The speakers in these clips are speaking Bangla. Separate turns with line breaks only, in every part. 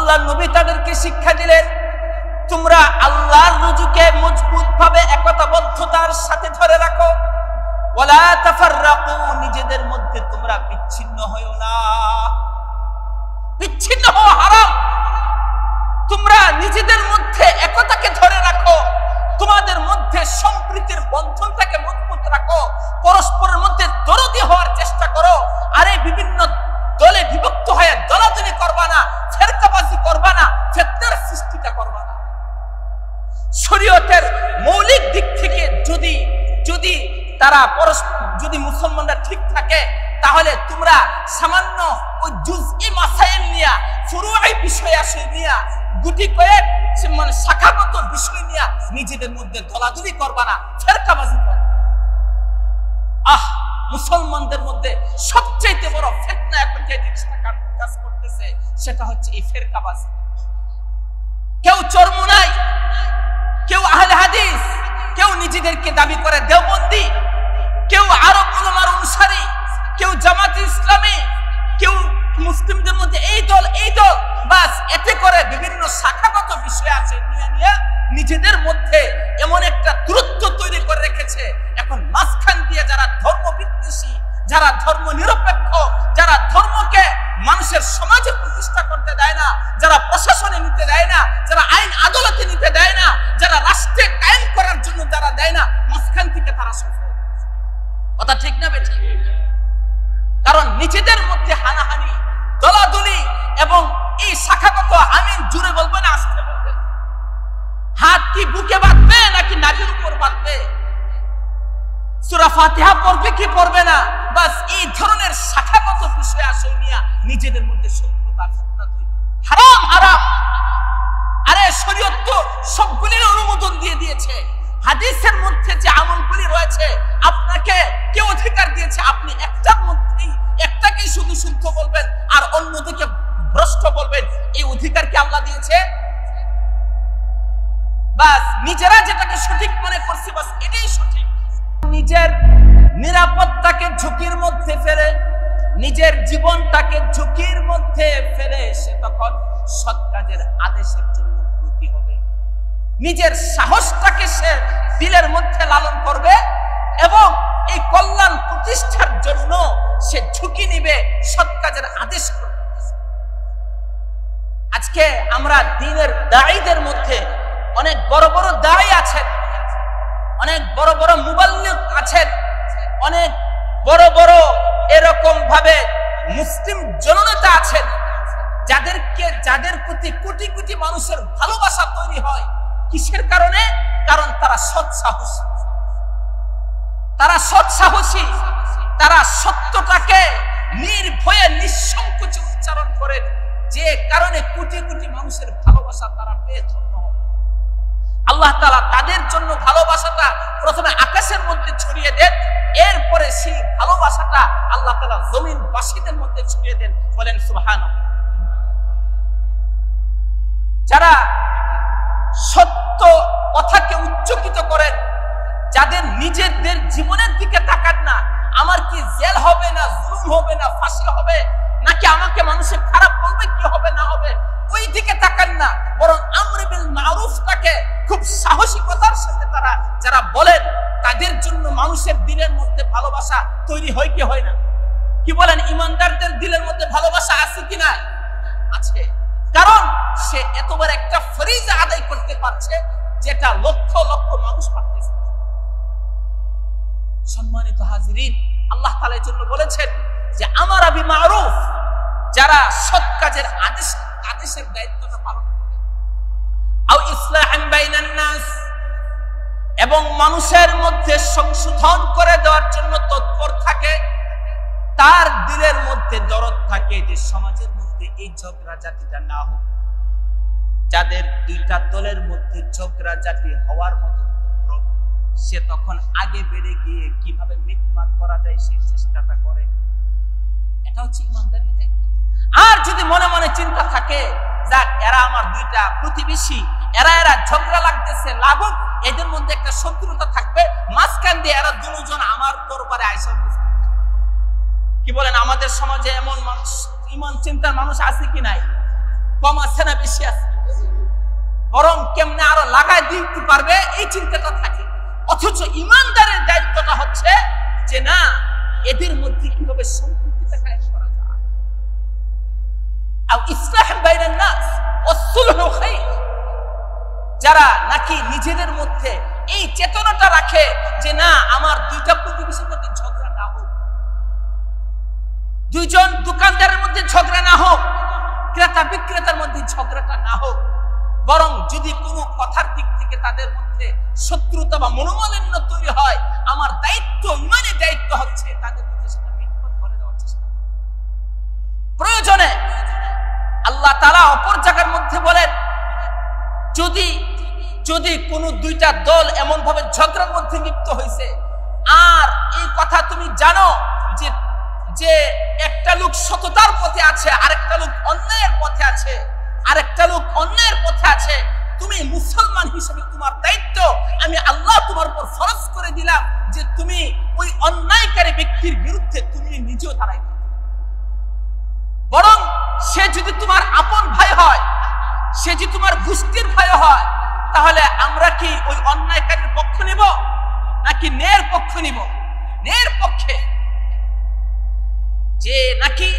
আল্লাহর নবী তাদেরকে শিক্ষা দিলেন, তোমরা আল্লাহর রুজুকে মজবুতভাবে একতাবদ্ধতার সাথে ধরে রাখো, ওয়ালা তাফাররাকু, নিজেদের মধ্যে তোমরা বিচ্ছিন্ন হয়ো না। বিচ্ছিন্ন হওয়া হারাম। তোমরা নিজেদের মধ্যে একতাকে ধরে রাখো, তোমাদের মধ্যে সম্প্রীতির বন্ধনটাকে মজবুত রাখো, পরস্পরের মধ্যে দরদি হওয়ার চেষ্টা করো। আরে বিভিন্ন দলে বিভক্ত হয়ে দলাদলি করবা না, ফেরকাবাজি করবা না, ফিতনার সৃষ্টিটা করবা না। শরীয়তের মৌলিক দিক থেকে যদি তারা যদি মুসলমানরা ঠিক থাকে, তাহলে তোমরা সামান্য ওই জুজই মাসাইল নিয়া, ফুরুই বিষয় আসে নিয়া, গুটি কয়েক মানে শাখাগত বিষয় নিয়া নিজেদের মধ্যে দলাদলি করবা না, ফেরকাবাজি করবা। মুসলমানদের মধ্যে সবচেয়ে বড় ফিতনা এখন যে জিনিসটা কাজ করতেছে সেটা হচ্ছে এই ফেরকাবাজি। কেউ চরমুনাই, কেউ আহলে হাদিস, কেউ নিজেদেরকে দাবি করে দেওবন্দি, কেউ আরব উলামার অনুসারী, কেউ জামাতে ইসলামী, কেউ মুসলিমদের মধ্যে এই দল বাস, এতে করে বিভিন্ন শাখাগত বিষয় আছে নিয়ে নিজেদের মধ্যে এমন একটা দূরত্ব তৈরি করে রেখেছে। এখন মাঝখান দিয়ে যারা ধর্ম বিদ্বেষী, যারা ধর্ম নিরপেক্ষ, যারা ধর্মকে মানুষের সমাজে প্রতিষ্ঠা করতে দেয় না, যারা প্রশাসনে নিতে দেয় না, যারা আইন আদালতে নিতে দেয় না, যারা রাষ্ট্রে কায়েম করার জন্য যারা দেয় না, মাঝখান থেকে তারা সফল। কথা ঠিক না বেঠিক? কারণ নিজেদের মধ্যে হানাহানি, দলাদলি এবং এই শাখাগত, আমিন জুড়ে বলবে না আস্তে বলবে? হাত কি বুকে বাঁধবে নাকি নাভির উপর বাঁধবে? সূরা ফাতিহা পড়বে কি পড়বে না? বাস এই ধরনের শাখাগত বিষয় আসে নিয়ে নিজেদের মধ্যে শত্রুতা তৈরি। হারাম হারাম। আরে শরীয়ত তো সবগুলির অনুমোদন দিয়ে দিয়েছে। হাদিসের মধ্যে যে আমলগুলি রয়েছে আপনাকে কে অধিকার দিয়েছে আপনি একটার মধ্যেই একটাকেই শুধু শুদ্ধ বলবেন আর অন্যদিকে ভ্রষ্ট বলবেন? এই অধিকার কি আল্লাহ দিয়েছে? বাস নিজেরা যেটাকে সঠিক মনে করছি বাস এটাই সঠিক। নিজের নিরাপত্তাকে ঝুঁকির মধ্যে ফেলে, নিজের জীবনটাকে ঝুঁকির মধ্যে ফেলে সে তখন সৎ কাজের আদেশের জন্য ব্রতী হবে। নিজের সাহসটাকে সে দিলের মধ্যে লালন করবে এবং এই কল্যাণ প্রতিষ্ঠার জন্য সে ঝুঁকি নিবে, সৎ কাজের আদেশ করবে। আজকে আমরা দ্বীনের দায়ীদের মধ্যে অনেক বড় বড় দায়ী আছেন, অনেক বড় বড় মুবাল্লিগ আছেন, অনেক বড় বড় এরকম ভাবে মুসলিম জননেতা আছেন যাদের প্রতি কোটি কোটি মানুষের ভালোবাসা তৈরি হয়। কিসের কারণে? কারণ তারা সৎ সাহসী, তারা সত্যটাকে নির্ভয়ে নিঃসংকোচে উচ্চারণ করেন, যে কারণে কোটি কোটি মানুষের ভালোবাসা তারা পেয়ে ধন্য হয়। আল্লাহ তাআলা তাদের জন্য ভালোবাসাটা প্রথমে আকাশের মধ্যে ছড়িয়ে দেন, এরপরে সেই ভালোবাসাটা আল্লাহ তাআলা জমিনবাসীদের মধ্যে ছড়িয়ে দেন। বলেন সুবহানাল্লাহ। যারা সত্য কথাকে উচ্চকিত করেন, যাদের নিজেদের জীবনের দিকে তাকান না, আমার কি জেল হবে না জুলুম হবে না ফাঁসি হবে নাকি আমাকে মানুষে খারাপ বলবে কি হবে না হবে, ওই দিকে তাকান না, বরং আমর বিল মারুফটাকে খুব সাহসিকতার সাথে তারা যারা বলেন, তাদের জন্য মানুষের দিলের মধ্যে ভালোবাসা তৈরি হয় কি হয় না? কি বলেন? ইমানদারদের দিলের মধ্যে ভালোবাসা আছে কি না? আছে। কারণ সে এতবার একটা ফরিজা আদায় করতে পারছে যেটা লক্ষ লক্ষ মানুষ পারতেছে। সম্মানিত হাজিরিন, আল্লাহ তাআলা এর জন্য বলেছেন যে আমারা বিমারুফ, যারা সৎ কাজের আদেশের দায়িত্বটা পালন করে, আও ইসলাহান বাইনান নাস, এবং মানুষের মধ্যে সংশোধন করে দেওয়ার জন্য তৎপর থাকে, তার দিলের মধ্যে দরদ থাকে যে সমাজের মধ্যে এই ঝগড়াঝাটিটা না হোক। যাদের দুইটা দলের মধ্যে ঝগড়াঝাটি হওয়ার মতো উপক্রম, সে তখন আগে বেড়ে গিয়ে কিভাবে মিটমাট করা যায় সেই চেষ্টাটা করে। এটা হচ্ছে ইমানদারি দায়িত্ব। আর যদি মনে মনে চিন্তা থাকে যাক এরা আমার দুইটা প্রতিবেশী, এরা ঝগড়া লাগতেছে, লাগুক, এদের মধ্যে একটা শত্রুতা থাকবে, মাঝখান দিয়ে এরা দুজন আমার দরবারে আইসা উপস্থিত। কি বলেন? আমাদের সমাজে এমন মানুষ, ইমান চিন্তার মানুষ আছে কি নাই? কম আছে না বেশি আছে? বরং কেমনে আরো লাগাই দিতে পারবে এই চিন্তাটা থাকে। অথচ ইমানদারের দায়িত্বটা হচ্ছে যে না, এদের মধ্যে কিভাবে সম্পর্কটা কায়েম করা যায়। আর ইসলাহ বাইনান নাস ওয়াসসুলহু খায়র, যারা নাকি নিজেদের মধ্যে এই চেতনাটা রাখে যে না, আমার দুইটা প্রতিবেশীর মধ্যে ঝগড়া না হোক, দুইজন দোকানদারের মধ্যে ঝগড়া না হোক, ক্রেতা বিক্রেতার মধ্যে ঝগড়াটা না হোক, বরং যদি কোনো কথার দিক থেকে তাদের মধ্যে শত্রুতা বা মনোমালিন্য তৈরি হয়, আমার দায়িত্ব, ইমানি দায়িত্ব হচ্ছে তাদের মধ্যে সেটা মিটমাট করে দেওয়ার চেষ্টা করা। প্রয়োজনে আল্লাহ তাআলা অপর জায়গার মধ্যে বলেন, যদি যদি কোনো দুইটা দল এমন ভাবে ঝগড়ার মধ্যে লিপ্ত হয়েছে, আর এই কথা তুমি জানো যে যে একটা লোক সততার পথে আছে, আরেকটা লোক অন্যায়ের পথে আছে, আরেকটা লোক অন্যায়ের পথে আছে, তুমি মুসলমান হিসেবে তোমার দায়িত্ব আমি আল্লাহ তোমার উপর ফরজ করে দিলাম যে তুমি ওই অন্যায়কারী ব্যক্তির বিরুদ্ধে তুমি নিজেও দাঁড়াইবে। বরং সে যদি তোমার আপন ভাই হয়, সে যদি তোমার গোষ্ঠীর ভাই হয়, তাহলে আমরা কি ওই অন্যায়কারীর পক্ষ নিব নাকি ন্যায়ের পক্ষ নিব? ন্যায়ের পক্ষে। যে নাকি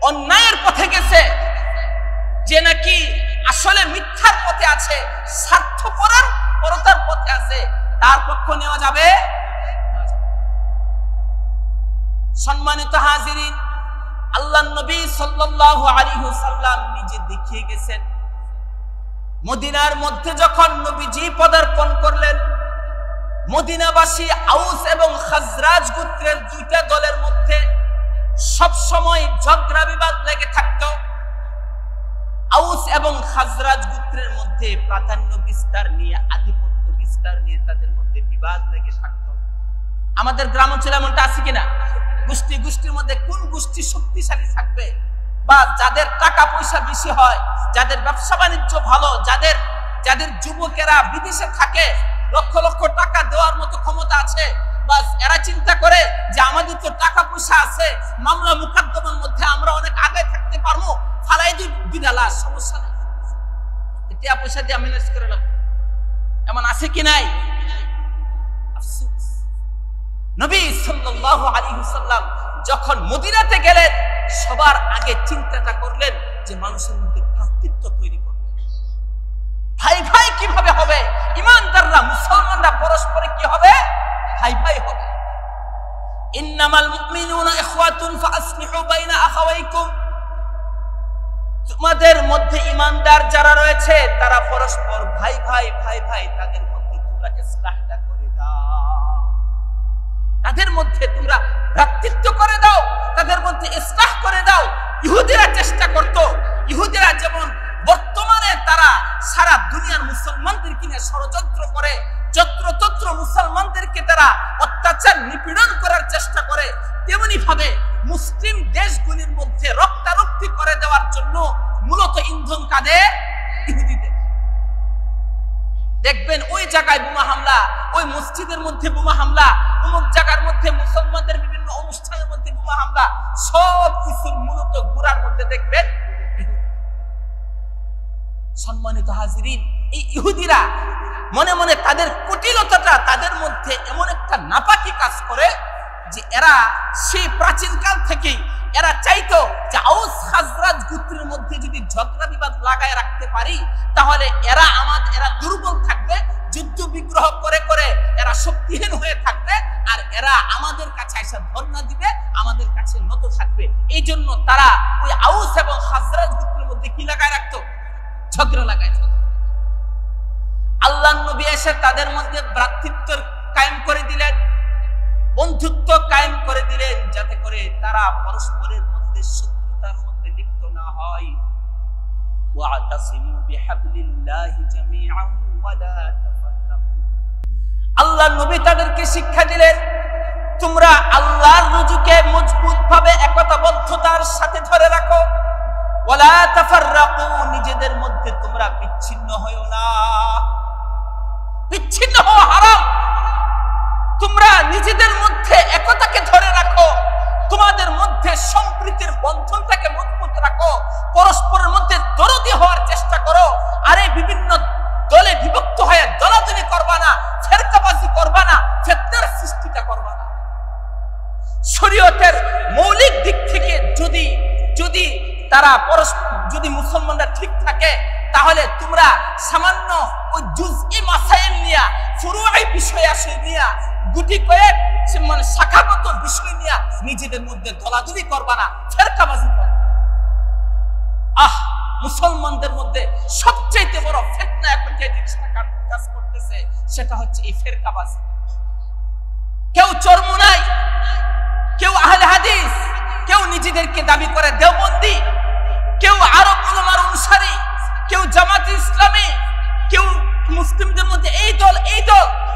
অন্যায়ের পথে গেছে, যে নাকি আসলে মিথ্যার পথে আছে, স্বার্থপরতার পথে আছে, তার পক্ষ নেওয়া যাবে। সম্মানিত হাজিরিন, আল্লাহর নবী সাল্লাল্লাহু আলাইহি ওয়াসাল্লাম নিজে দেখিয়ে গেছেন, মদিনার মধ্যে যখন নবীজি পদার্পণ করলেন, মদিনাবাসী আউস এবং খাজরাজ গোত্রের দুইটা দলের মধ্যে সব সময় ঝগড়া বিবাদ লেগে থাকতো। আউস এবং খাজরাজ গোত্রের মধ্যে প্রাধান্য বিস্তার নিয়ে, আধিপত্য বিস্তার নিয়ে তাদের মধ্যে বিবাদ লেগে থাকতো। আমাদের গ্রাম অঞ্চলে এমনটা আছে কিনা? গোষ্ঠীর মধ্যে কোন গোষ্ঠী শক্তিশালী থাকবে, বা যাদের টাকা পয়সা বেশি হয়, যাদের ব্যবসা বাণিজ্য ভালো, যাদের যুবকেরা বিদেশে থাকে, লক্ষ লক্ষ টাকা দেওয়ার মতো ক্ষমতা আছে, বাস এরা চিন্তা করে যে আমাদের তো টাকা পয়সা আছে, মামলা মুকদ্দমার মধ্যে আমরা অনেক আগে থাকতে পারবো, ফালাই দিনালা, সমস্যা নেই, টাকা পয়সা দিয়ে ম্যানেজ করে নেব। এমন আছে কি নাই? আফসোস, নবী সাল্লাল্লাহু আলাইহি ওয়াসাল্লাম যখন মদিনাতে গেলেন, সবার আগে চিন্তাটা করলেন যে মানুষের মধ্যে ভ্রাতৃত্ব তৈরি করবে। ভাই ভাই কিভাবে হবে? ইমানদাররা, মুসলমানরা পরস্পরে কি হবে? ভাই ভাই হবে। ইন্নামাল মুমিনুনা ইখওয়াতুন ফাসলিহু বাইনা আখাওয়াইকুম, তোমাদের মধ্যে ইমানদার যারা রয়েছে তারা পরস্পর ভাই ভাই, তাদের মধ্যে তোমরা ইসলাহটা করে দাও, তাদের মধ্যে তোমরা ভ্রাতৃত্ব করে দাও, তাদের মধ্যে ইসলাহ করে দাও। ইহুদিরা চেষ্টা করত, ইহুদিরা যেমন বর্তমানে তারা সারা দুনিয়ার মুসলমানদেরকে নিয়ে ষড়যন্ত্র করে, যত্রতত্র মুসলমানদেরকে তারা অত্যাচার নিপীড়ন করার চেষ্টা করে, তেমনি ভাবে মুসলিম দেশগুলির মধ্যে রক্তারক্তি করে দেওয়ার জন্য মূলত ইন্ধন কাঁদে ইহুদিদের। দেখবেন ওই জায়গায় বোমা হামলা, ওই মসজিদের মধ্যে বোমা হামলা, অমুক জায়গার মধ্যে মুসলমানদের বিভিন্ন অনুষ্ঠানের মধ্যে বোমা হামলা, সব কিছুর মূলত গোড়ার মধ্যে দেখবেন। সম্মানিত হাজিরিন, এই ইহুদিরা মনে মনে তাদের কুটিলতাটা, তাদের মধ্যে এমন একটা নাপাকি কাজ করে যে এরা সেই প্রাচীন কাল থেকেই এরা চাইতো যে আউস খাজরাজ গোত্রের মধ্যে যদি ঝগড়া বিবাদ লাগায় রাখতে পারি, তাহলে এরা দুর্বল থাকবে, যুদ্ধ বিগ্রহ করে করে এরা শক্তিহীন হয়ে থাকবে, আর এরা আমাদের কাছে এসে ধর্ণা দিবে, আমাদের কাছে নত থাকবে। এই জন্য তারা ওই আউস এবং খাজরাজ গোত্রের মধ্যে কি লাগায় রাখতো? ঝগড়া লাগায়। আল্লাহর নবী এসে তাদের মধ্যে ভ্রাতৃত্ব কায়েম করে দিলেন, বন্ধুত্ব কায়েম করে দিলেন, যাতে করে তারা পরস্পরের মধ্যে শত্রুতার মধ্যে লিপ্ত না হয়। ওয়াতাসিমু বিহাবলিল্লাহি জামিআন ওয়া লা তাফাররাকু। আল্লাহর নবী তাদেরকে শিক্ষা দিলেন, তোমরা আল্লাহর রুজুকে মজবুতভাবে একতাবদ্ধতার সাথে ধরে রাখো। ওয়া লা তাফাররাকু, নিজেদের মধ্যে তোমরা বিচ্ছিন্ন হয়ো না। বিচ্ছিন্ন হওয়া হারাম। তোমরা নিজেদের মধ্যে একতাকে ধরে রাখো, তোমাদের মধ্যে সম্প্রীতির বন্ধনটাকে মজবুত রাখো, পরস্পরের মধ্যে দরদি শরীয়তের মৌলিক দিক থেকে যদি যদি তারা যদি মুসলমানরা ঠিক থাকে, তাহলে তোমরা সামান্য ওই জুজই মাসাইল নিয়া, ফুরুই বিষয় আসে নিয়া, গুটি কয়েক মানে শাখাগত বিষয় নিয়া নিজেদের মধ্যে দলাদলি করবা না, ফেরকাবাজি করবা। মুসলমানদের মধ্যে সবচেয়ে বড় ফিতনা এখন যে জিনিসটা কাজ করতেছে সেটা হচ্ছে এই ফেরকাবাজি। কেউ চরমুনাই, কেউ আহলে হাদিস, কেউ নিজেদেরকে দাবি করে দেওবন্দি, কেউ আরব উলামার অনুসারী, কেউ জামাত ইসলামী, কেউ মুসলিমদের মধ্যে এই দল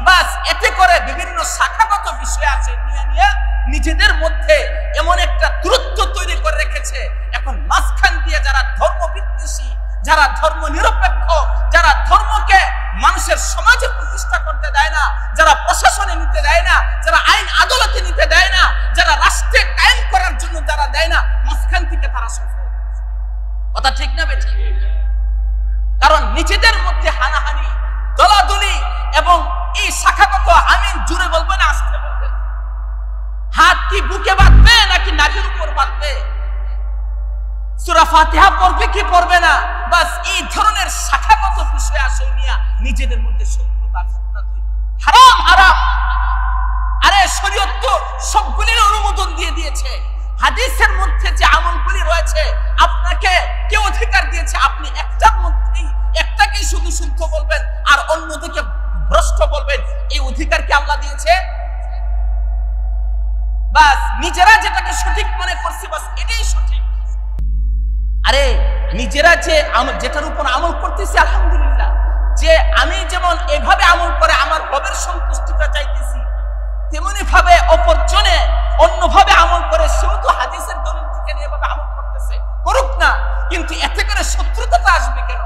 বাস, এতে করে বিভিন্ন শাখাগত বিষয় আছে নিয়ে নিজেদের মধ্যে এমন একটা দূরত্ব তৈরি করে রেখেছে। এখন মাঝখান দিয়ে যারা ধর্ম বিদ্বেষী, যারা ধর্ম নিরপেক্ষ, যারা ধর্মকে মানুষের সমাজে প্রতিষ্ঠা করতে দেয় না, যারা প্রশাসনে নিতে দেয় না, যারা আইন আদালতে নিতে দেয় না, যারা রাষ্ট্রে কায়েম করার জন্য যারা দেয় না, মাঝখান থেকে তারা সফল। কথা ঠিক না বেঠিক? কারণ নিজেদের মধ্যে হানাহানি, দলাদলি এবং এই শাখাগত, আমিন জুড়ে বলবে না আস্তে বলবে, হাত কি বুকে বাঁধবে নাকি নাভির উপর বাঁধবে, সূরা ফাতিহা পড়বে কি পড়বে না, বাস এই ধরনের শাখাগত বিষয় আসে নিয়ে নিজেদের মধ্যে শত্রুতা ফিতনা তৈরি। হারাম হারাম। আরে শরীয়ত তো সবগুলির অনুমোদন দিয়ে দিয়েছে। হাদিসের মধ্যে যে আমলগুলি রয়েছে আপনাকে কে অধিকার দিয়েছে আপনি একটার মধ্যেই একটাকেই শুধু শুদ্ধ বলবেন আর অন্যদিকে ভ্রষ্ট বলবেন? এই অধিকার কি আল্লাহ দিয়েছে? বাস নিজেরা যেটাকে সঠিক মনে করছে বাস এটাই সঠিক। আরে নিজেরা যে যেটার উপর আমল করতেছি আলহামদুলিল্লাহ, যে আমি যেমন এভাবে আমল করে আমার রবের সন্তুষ্টিটা চাইতেছি, তেমনি ভাবে অপরজনে অন্যভাবে আমল করে সেও তো হাদিসের দলিল থেকে নিয়ে এভাবে আমল করতেছে, করুক না, কিন্তু এতে করে শত্রুতাটা আসবে কেন?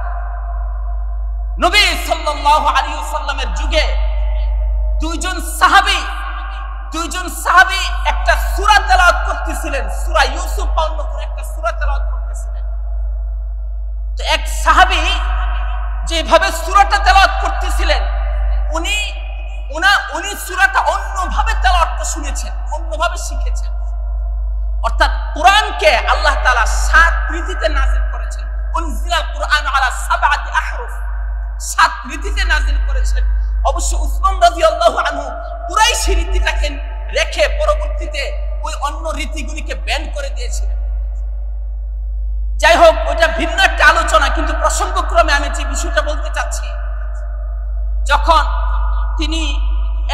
নবী সাল্লাল্লাহু আলাইহি ওয়াসাল্লামের যুগে দুইজন সাহাবী একটা সূরা তেলাওয়াত করতেছিলেন, সূরা ইউসুফ বা অন্য কোন একটা সূরা তেলাওয়াত করতেছিলেন। তো এক সাহাবী যেভাবে সূরাটা তেলাওয়াত করতেছিলেন, উনি সূরাটা অন্যভাবে তেলাওয়াতটা শুনেছেন, অন্যভাবে শিখেছেন। অর্থাৎ কোরআনকে আল্লাহ তাআলা 7 রীতিতে নাযিল করেছেন। উনজিলাল কুরআন আলা 7 আহরুফ, 7 রীতিতে নাযিল করেছেন। অবশ্য উসমান রাদিয়াল্লাহু আনহু কুরাইশি রীতিটাকে রেখে পরবর্তীতে ওই অন্য রীতিগুলিকে ব্যান করে দিয়েছিলেন। যাই হোক, ওটা ভিন্ন একটা আলোচনা, কিন্তু প্রসঙ্গক্রমে আমি যে বিষয়টা বলতে চাচ্ছি, যখন তিনি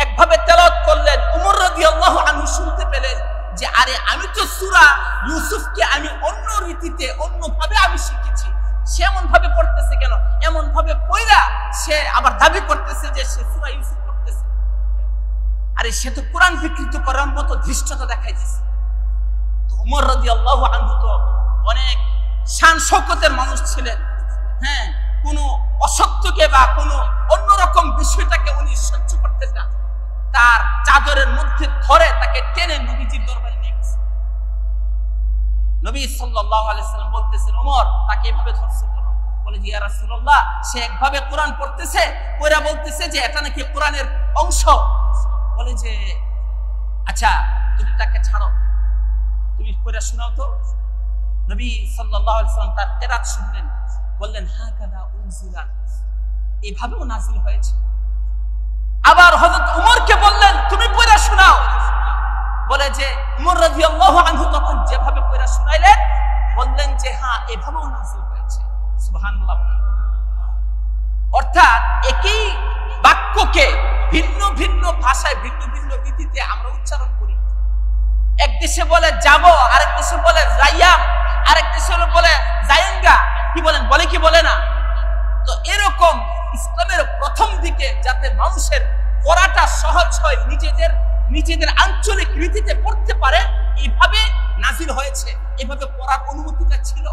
একভাবে তেলাওয়াত করলেন, ওমর রাদিয়াল্লাহু আনহু শুনতে পেলেন যে আরে আমি তো সূরা ইউসুফকে আমি অন্য রীতিতে অন্যভাবে আমি শিখেছি, সে এমন ভাবে পড়তেছে কেন? এমন ভাবে পড়া সে আবার দাবি করতেছে যে সে সূরা ইউসুফ পড়তেছে। আরে সে তো কোরআন বিকৃত করার মতো ধৃষ্টতা দেখাইতেছে। তো ওমর রাদিয়াল্লাহু আনহু তো অনেক শান শওকতের মানুষ ছিলেন, হ্যাঁ, কোনো অসত্যকে বা কোনো অন্যরকম বিষয়টাকে উনি সহ্য করতেন না। তার চাদরের মধ্যে ধরে তাকে টেনে নবীজির দরবারে নিয়ে গেছে। নবী সাল্লাল্লাহু আলাইহি ওয়াসাল্লাম বলতেছেন, ওমর তাকে এভাবে ধরছো কেন? বলে যে ইয়া রাসূলুল্লাহ, সে একভাবে কোরআন পড়তেছে, কইরা বলতেছে যে এটা নাকি কোরআনের অংশ। বলে যে আচ্ছা তুমি তাকে ছাড়ো, তুমি কইরা শোনাও তো। নবী সাল্লাল্লাহু আলাইহি ওয়াসাল্লাম তার তেলাওয়াত শুনলেন, বললেন হাকাদা উনজিলা, এইভাবেও নাযিল হয়েছে। আবার হযরত ওমরকে বললেন তুমি পড়া শোনাও। বলে যে ওমর রাদিয়াল্লাহু আনহু তখন যেভাবে পড়া শোনাইলেন বললেন যে হ্যাঁ এভাবেও নাযিল হয়েছে। সুবহানাল্লাহ। অর্থাৎ একই বাক্যকে ভিন্ন ভিন্ন ভাষায় ভিন্ন ভিন্ন রীতিতে আমরা উচ্চারণ করি। এক দেশে বলে যাব, আরেক দেশে বলে যাইয়াম, আরেক দেশে বলে যায়েঙ্গা। কি বলেন? বলে কি বলে না? তো এরকম ইসলামের প্রথম দিকে যাতে মানুষের পড়াটা সহজ হয়, নিজেদের আঞ্চলিক রীতিতে পড়তে পারে, এইভাবে নাযিল হয়েছে। এভাবে পড়ার অনুমতিটা ছিল।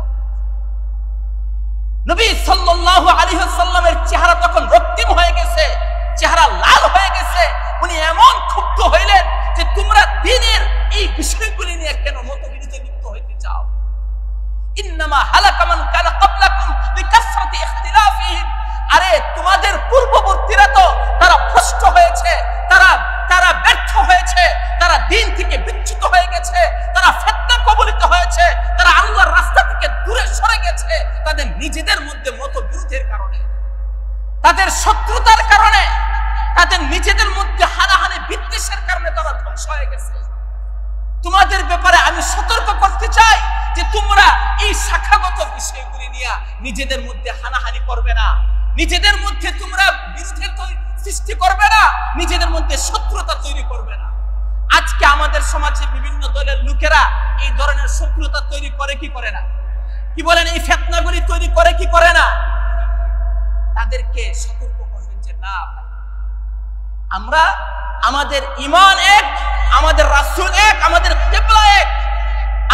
নবী সাল্লাল্লাহু আলাইহি ওয়াসাল্লামের চেহারা তখন রক্তিম হয়ে গেছে, চেহারা লাল হয়ে গেছে। উনি এমন ক্ষুব্ধ হইলেন যে তোমরা দ্বীনের এই বিষয়গুলি নিয়ে কেন মতবিরোধে লিপ্ত হইতে চাও? ইন্নামা হালাকা মান কানা ক্বাবলাকুম বিকাসরাতি ইখতিলাফিহিম। আরে তোমাদের পূর্ববর্তীরা তো তারা ভ্রষ্ট হয়েছে, তারা ব্যর্থ হয়েছে, তারা দ্বীন থেকে বিচ্যুত হয়ে গেছে। তাদের নিজেদের মধ্যে মতবিরোধের কারণে, তাদের শত্রুতার কারণে, তাদের নিজেদের মধ্যে হানাহানি বিদ্বেষের কারণে তারা ধ্বংস হয়ে গেছে। তোমাদের ব্যাপারে আমি সতর্ক করতে চাই যে তোমরা এই শাখাগত বিষয়গুলি নিয়ে নিজেদের মধ্যে হানাহানি করবে না, নিজেদের মধ্যে তোমরা বিরোধের সৃষ্টি করবে না, নিজেদের মধ্যে শত্রুতা তৈরি করবে না। আজকে আমাদের সমাজে বিভিন্ন দলের লোকেরা এই ধরনের শত্রুতা তৈরি করে কি করে না? কি বলেন? এই ফিতনাগুলি তৈরি করে কি করে না? তাদেরকে সতর্ক করবেন যে না, আমরা আমাদের ঈমান এক, আমাদের রাসূল এক, আমাদের কিবলা এক,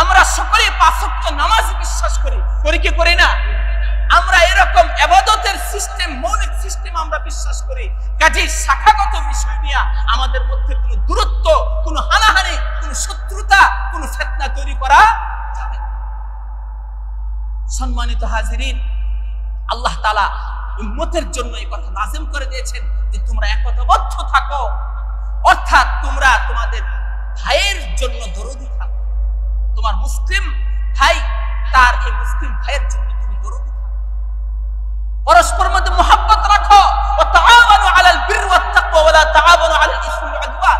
আমরা সকলে পাঁচ ওয়াক্ত নামাজ বিশ্বাস করি, করি কি করি না? আমরা এরকম ইবাদতের সিস্টেম, মৌলিক সিস্টেম আমরা বিশ্বাস করি। কাজেই শাখাগত বিষয় নিয়ে আমাদের মধ্যে কোনো দূরত্ব, কোনো হানাহানি, কোনো শত্রুতা, কোনো ফিতনা তৈরি করা যাবে না। সম্মানিত হাজিরিন, আল্লাহ তাআলা উম্মতের জন্য এই কথা লাজিম করে দিয়েছেন যে তোমরা একতাবদ্ধ থাকো, অর্থাৎ তোমরা তোমাদের ভাইয়ের জন্য দরদি থাকো। তোমার মুসলিম ভাই, তার এই মুসলিম ভাইয়ের জন্য তুমি দরদি থাকো, পরস্পর মধ্যে মুহাব্বত রাখো। ওয়া তাআওয়ানু আলাল বিররি ওয়াত তাকওয়া ওয়া লা তাআওয়ানু আলাল ইসমি ওয়াল উদওয়ান।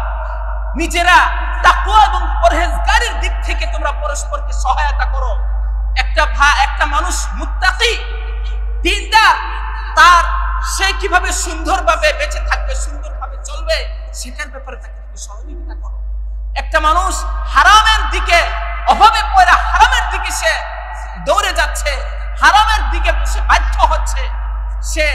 নিজেরা তাকওয়া এবং পরহেজগারির দিক থেকে তোমরা পরস্পরকে সহায়তা করো। একটা মানুষ মুত্তাকি, দ্বীনদার, তার সে কিভাবে সুন্দরভাবে বেঁচে থাকবে, সুন্দরভাবে চলবে, সেটার ব্যাপারে তাকে তুমি সহযোগিতা করো। একটা মানুষ হারামের দিকে, অভাবে পড়ে হারামের দিকে সে দৌড়ে যাচ্ছে, হারামের দিকে সে বাধ্য হচ্ছে, সে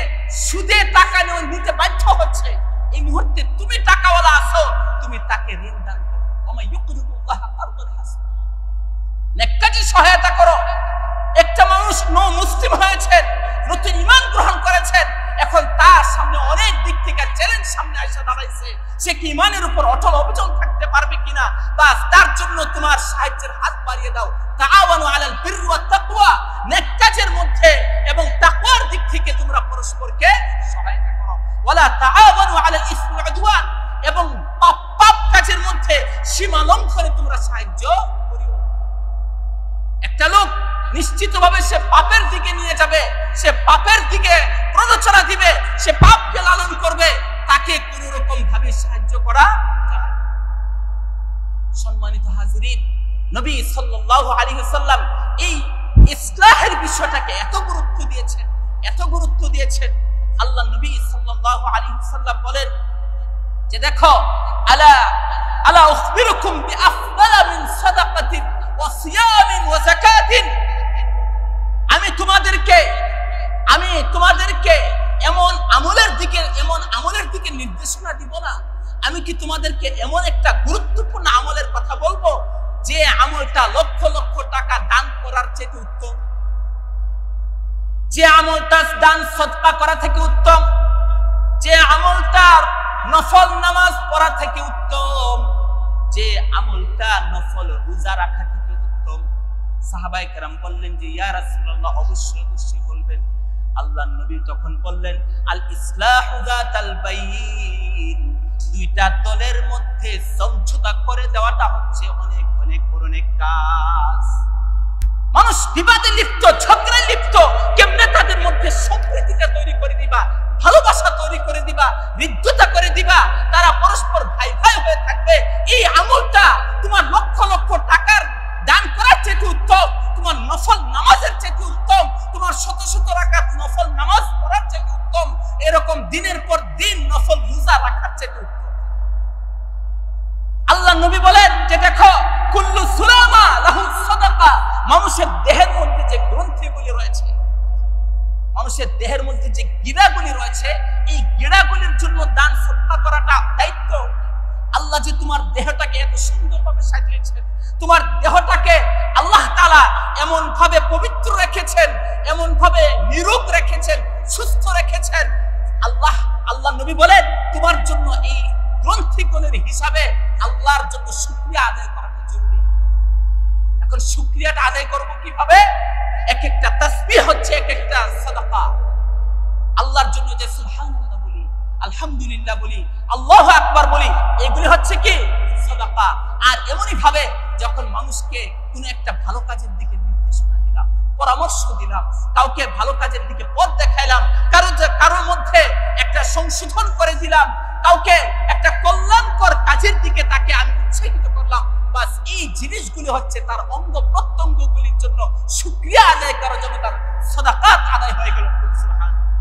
সুদে টাকা নিতে বাধ্য হচ্ছে, এই মুহূর্তে তুমি টাকাওয়ালা আছো, তুমি তাকে ঋণ দান করো। ওমা ইউকরিদুল্লাহ কারদান হাসানা, নেক কাজে সহায়তা করো। একটা মানুষ মুসলিম হয়েছে, নতুন ঈমান গ্রহণ করেছেন, এখন তার সামনে অনেক দিক থেকে চ্যালেঞ্জ সামনে এসে দাঁড়াইছে, সে কি ঈমানের উপর অটল অবিচল থাকতে পারবে কিনা, বাস তার জন্য তোমার সাহায্যের হাত বাড়িয়ে দাও। তাআওয়ানু আলাল বিররি ওয়াত তাকওয়া, নেক কাজের মধ্যে এবং তাকওয়ার দিক থেকে তোমরা পরস্পরকে সহায়তা করো। ওয়ালা তাআওয়ানু আলাল ইসমি ওয়াল উদওয়ান, এবং পাপ কাজের মধ্যে সীমা লঙ্ঘনে তোমরা সাহায্য করিও। একটা লোক নিশ্চিতভাবে সে পাপের দিকে নিয়ে যাবে, সে পাপের দিকে প্ররোচনা দিবে, সে পাপকে লালন করবে, তাকে কোন রকম ভাবে সাহায্য করা যাবে না। সম্মানিত হাজিরিন, নবী সাল্লাল্লাহু আলাইহি ওয়াসাল্লাম এই ইসলাহের বিষয়টাকে এত গুরুত্ব দিয়েছেন, এত গুরুত্ব দিয়েছেন। আল্লাহ নবী সাল্লাল্লাহু আলাইহি ওয়াসাল্লাম বলেন যে দেখো, আলা উখবিরুকুম বিআফদালা মিন সাদাকাতিন ওয়া সিয়ামিন ওয়া যাকাতিন, আমি তোমাদেরকে এমন আমলের দিকে নির্দেশনা দিব না? আমি কি তোমাদেরকে এমন একটা গুরুত্বপূর্ণ আমলের কথা বলবো যে আমলটা লক্ষ লক্ষ টাকা দান করার চেয়ে উত্তম, যে আমলটা দান সদকা করা থেকে উত্তম, যে আমলটা নফল নামাজ পড়া থেকে উত্তম, যে আমলটা নফল রোজা রাখা থেকে উত্তম? সাহাবায়ে কেরাম বললেন যে ইয়া রাসূলুল্লাহ, অবশ্যই অবশ্যই বলবেন। আল্লাহর নবী তখন বললেন আল ইসলাহু যাতাল বাইন, দুইটা দলের মধ্যে সমঝোতা করে দেওয়াটা হচ্ছে অনেক অনেক বড় নেক কাজ। মানুষ বিবাদে লিপ্ত, ঝগড়ায় লিপ্ত, কেমনে তাদের মধ্যে সম্প্রীতিটা তৈরি করে দিবা, ভালোবাসা তৈরি করে দিবা, হৃদ্যতা করে দিবা, তারা পরস্পর ভাই ভাই হয়ে থাকবে। এই আমলটা তোমার লক্ষ লক্ষ টাকার দান করার চেয়ে উত্তম, তোমার নফল নামাজের চেয়ে উত্তম, তোমার শত শত রাকাত নফল নামাজ পড়ার চেয়ে উত্তম, এরকম দিনের পর দিন নফল রোজা রাখার চেয়ে উত্তম। আল্লাহ নবী বলেন যে দেখো, কুল্লু সুলামা লাহু সাদাকা, মানুষের দেহের মধ্যে যে গ্রন্থিগুলি রয়েছে, মানুষের দেহের মধ্যে যে গিরাগুলি রয়েছে, এই গিরাগুলির জন্য দান সদকা করাটা দায়িত্ব। আল্লাহ যে তোমার দেহটাকে এত সুন্দরভাবে সাজিয়েছেন, তোমার দেহটাকে আল্লাহ তাআলা এমন ভাবে পবিত্র রেখেছেন, এমন ভাবে নিরোগ রেখেছেন, সুস্থ রেখেছেন। আল্লাহ নবী বলেন তোমার জন্য এই গ্রন্থিগুলির হিসাবে আল্লাহর জন্য শুকরিয়া আদায় করাটা জরুরি। এখন শুকরিয়াটা আদায় করব কিভাবে? এক একটা তাসবিহ হচ্ছে এক একটা সাদাকা। আল্লাহর জন্য যে সুবহানাল্লাহ বলি, আলহামদুলিল্লাহ বলি, আল্লাহু আকবার বলি, এগুলি হচ্ছে কি সাদাকা। আর এমনই ভাবে যখন মানুষকে কোনো একটা ভালো কাজের দিকে নির্দেশনা দিলাম, পরামর্শ দিলাম, কাউকে ভালো কাজের দিকে পথ দেখাইলাম, কারোর মধ্যে একটা সংশোধন করে দিলাম, কাউকে একটা কল্যাণকর কাজের দিকে তাকে আমি উৎসাহিত করলাম। বাস এই জিনিসগুলি হচ্ছে তার অঙ্গ প্রত্যঙ্গগুলির জন্য শুকরিয়া আদায় করার জন্য তার সাদাকাত আদায় হয়ে গেল। সুবহানাল্লাহ।